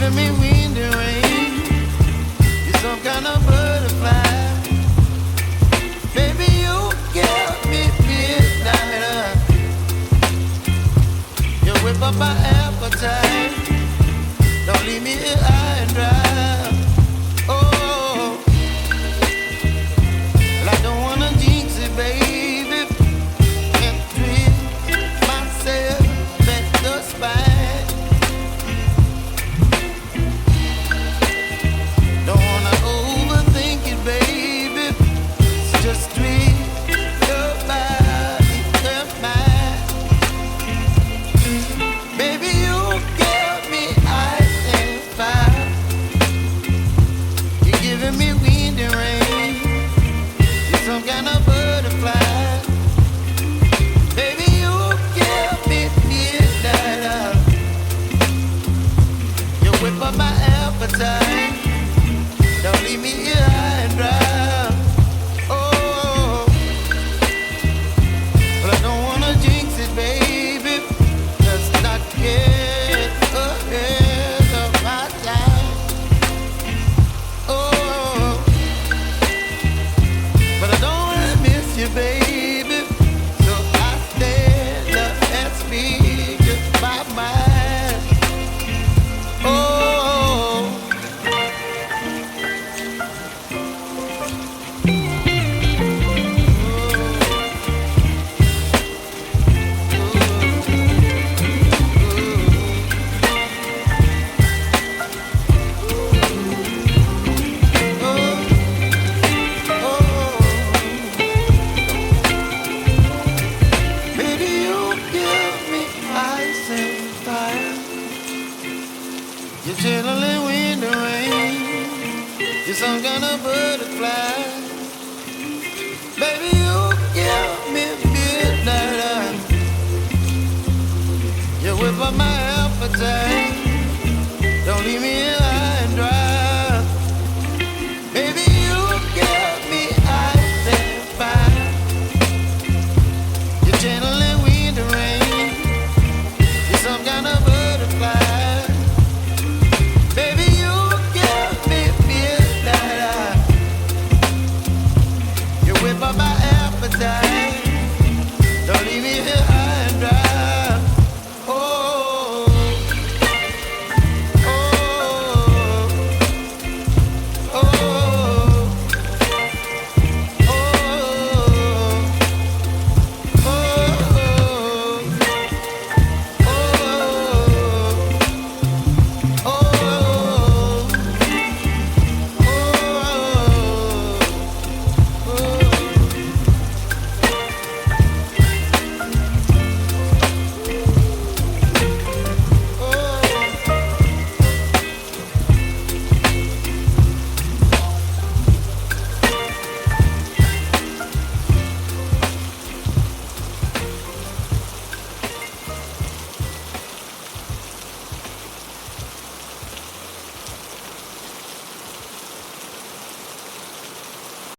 giving me wind and rain. You're some kind of butterfly. Baby, you give me midnight. You whip up my appetite. Don't leave me here high and dry. Oh, well, I don't wanna jinx it, baby. Can't twist myself at the spine. Don't wanna overthink it, baby. It's just twist your body and mine. Baby, you give me ice and fire. You're giving me wind and rain. You're some kind of butterfly. Baby, you give me midnight. You whip up my appetite. Don't leave me here high and dry. Oh, but I don't wanna jinx it, baby. Let's not get ahead of my time. Oh, but I don't wanna miss you, baby. So I stand up and speak my mind. Oh. Baby, you give me ice and fire. You're chilling wind and rain. You're some kind of butterfly. Baby, you give me midnight. You whip up my appetite. Don't leave me